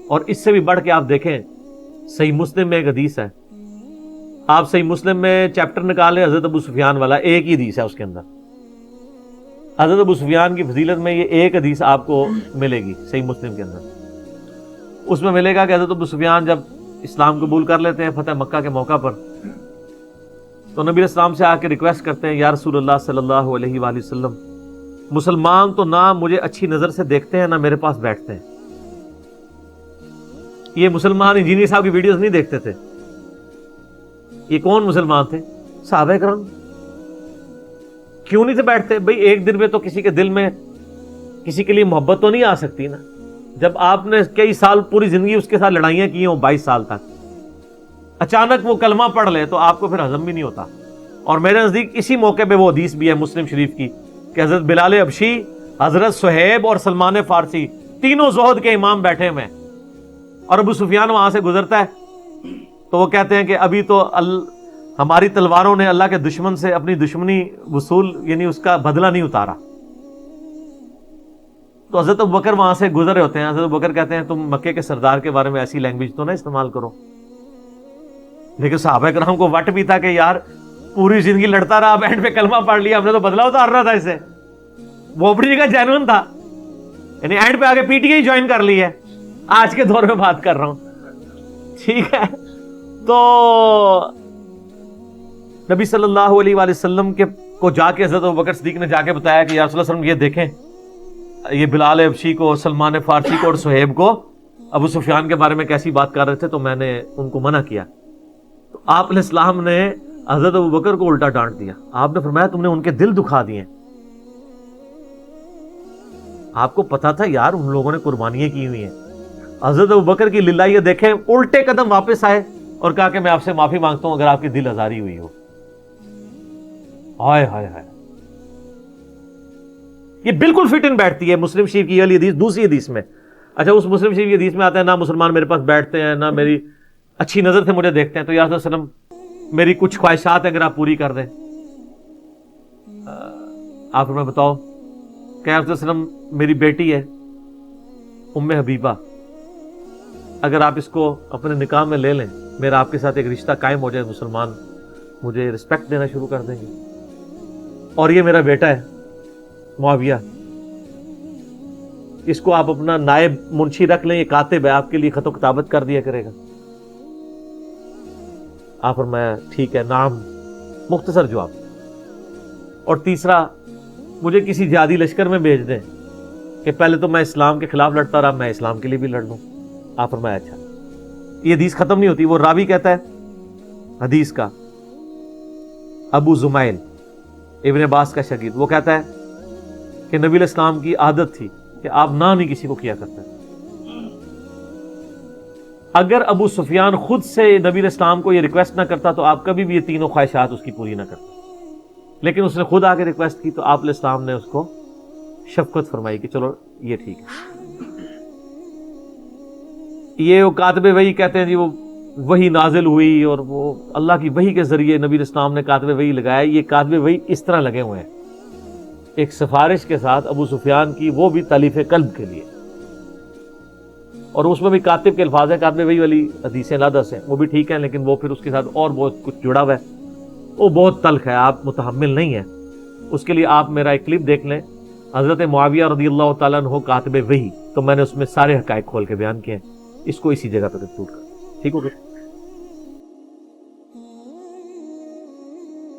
اور اس سے بھی بڑھ کے آپ دیکھیں صحیح مسلم میں ایک حدیث ہے, آپ صحیح مسلم میں چیپٹر نکالیں حضرت ابو سفیان والا, ایک ہی حدیث ہے اس کے اندر. حضرت ابو سفیان کی فضیلت میں یہ ایک حدیث آپ کو ملے گی صحیح مسلم کے اندر. اس میں ملے گا کہ حضرت ابو سفیان جب اسلام قبول کر لیتے ہیں فتح مکہ کے موقع پر, تو نبی اسلام سے آ کے ریکویسٹ کرتے ہیں, یا رسول اللہ صلی اللہ علیہ وآلہ وسلم, مسلمان تو نہ مجھے اچھی نظر سے دیکھتے ہیں نہ میرے پاس بیٹھتے ہیں. یہ مسلمان انجینئر صاحب کی ویڈیوز نہیں دیکھتے تھے. یہ کون مسلمان تھے؟ صحابہ کرام. کیوں نہیں تھے بیٹھتے؟ بھئی ایک دن میں تو کسی کے دل میں کسی کے لیے محبت تو نہیں آ سکتی نا. جب آپ نے کئی سال پوری زندگی اس کے ساتھ لڑائیاں کی ہوں 22 سال تک, اچانک وہ کلمہ پڑھ لے تو آپ کو پھر ہضم بھی نہیں ہوتا. اور میرے نزدیک اسی موقع پہ وہ حدیث بھی ہے مسلم شریف کی کہ حضرت بلال حبشی, حضرت صہیب اور سلمان فارسی تینوں زہد کے امام بیٹھے ہوئے ہیں, اور ابو سفیان وہاں سے گزرتا ہے تو وہ کہتے ہیں کہ ابھی تو ہماری تلواروں نے اللہ کے دشمن سے اپنی دشمنی وصول یعنی اس کا بدلہ نہیں اتارا. تو حضرت ابوبکر وہاں سے گزر رہے ہوتے ہیں. حضرت ابوبکر کہتے ہیں تم مکے کے سردار کے بارے میں ایسی لینگویج تو نہ استعمال کرو. لیکن صحابہ کرام کو وٹ بھی تھا کہ یار پوری زندگی لڑتا رہا, اب اینڈ پہ کلمہ پڑھ لیا, ہم نے تو بدلہ اتارنا تھا اسے. وہ اپنی جگہ جینون تھا, یعنی اینڈ پہ آگے پی ٹی آئی جوائن کر لی ہے. آج کے دور میں بات کر رہا ہوں, ٹھیک ہے. تو نبی صلی اللہ علیہ وآلہ وسلم کو جا کے حضرت ابوبکر صدیق نے جا کے بتایا کہ یا رسول اللہ صلی اللہ علیہ وسلم یہ دیکھیں, یہ بلال حبشی کو, سلمان فارسی کو اور صہیب کو ابو سفیان کے بارے میں کیسی بات کر رہے تھے, تو میں نے ان کو منع کیا. تو آپ علیہ السلام نے حضرت ابوبکر کو الٹا ڈانٹ دیا. آپ نے فرمایا تم نے ان کے دل دکھا دیے. آپ کو پتا تھا یار ان لوگوں نے قربانیاں کی ہوئی ہیں. حضرت ابوبکر کی للہ دیکھیں, الٹے قدم واپس آئے اور کہا کہ میں آپ سے معافی مانگتا ہوں اگر آپ کی دل آزاری ہوئی ہو. ہائے ہائے ہائے, یہ بالکل فٹ ان بیٹھتی ہے مسلم شریف کی والی حدیث دوسری حدیث میں. اچھا اس مسلم شریف کی حدیث میں آتا ہے نہ مسلمان میرے پاس بیٹھتے ہیں نہ میری اچھی نظر سے مجھے دیکھتے ہیں. تو یا رسول اللہ میری کچھ خواہشات اگر آپ پوری کر دیں. آپ ہمیں بتاؤ کہ یا رسول اللہ میری بیٹی ہے ام حبیبہ, اگر آپ اس کو اپنے نکاح میں لے لیں, میرا آپ کے ساتھ ایک رشتہ قائم ہو جائے, مسلمان مجھے رسپیکٹ دینا شروع کر دیں گے. اور یہ میرا بیٹا ہے معاویہ, اس کو آپ اپنا نائب منشی رکھ لیں, یہ کاتب ہے, آپ کے لیے خط و کتابت کر دیا کرے گا. آپ فرمایا ٹھیک ہے, نام, مختصر جواب. اور تیسرا, مجھے کسی جہادی لشکر میں بھیج دیں کہ پہلے تو میں اسلام کے خلاف لڑتا رہا, میں اسلام کے لیے بھی لڑ لوں. آپ فرمایا اچھا. یہ حدیث ختم نہیں ہوتی. وہ راوی کہتا ہے حدیث کا, ابو زمائل ابن عباس کا شاگرد, وہ کہتا ہے کہ نبی علیہ السلام کی عادت تھی کہ آپ نہ نہیں کسی کو کیا کرتے. اگر ابو سفیان خود سے نبی علیہ السلام کو یہ ریکویسٹ نہ کرتا تو آپ کبھی بھی یہ تینوں خواہشات اس کی پوری نہ کرتے. لیکن اس نے خود آ کے ریکویسٹ کی تو آپ علیہ السلام نے اس کو شفقت فرمائی کہ چلو یہ ٹھیک ہے. یہ وہ کاتب وحی کہتے ہیں جی, وہ وحی نازل ہوئی اور وہ اللہ کی وحی کے ذریعے نبی علیہ السلام نے کاتب وحی لگایا. یہ کاتب وحی اس طرح لگے ہوئے ہیں ایک سفارش کے ساتھ ابو سفیان کی, وہ بھی تالیف قلب کے لیے, اور اس میں بھی کاتب کے الفاظ ہیں. کاتب وحی والی حدیثیں علیحدہ سے, وہ بھی ٹھیک ہیں, لیکن وہ پھر اس کے ساتھ اور بہت کچھ جڑا ہوا ہے, وہ بہت تلخ ہے, آپ متحمل نہیں ہیں. اس کے لیے آپ میرا ایک کلپ دیکھ لیں, حضرت معاویہ رضی اللہ تعالیٰ عنہ کاتب وحی, تو میں نے اس میں سارے حقائق کھول کے بیان کیے ہیں. اس کو اسی جگہ پہ کنکلوڈ کر, ٹھیک ہو گیا.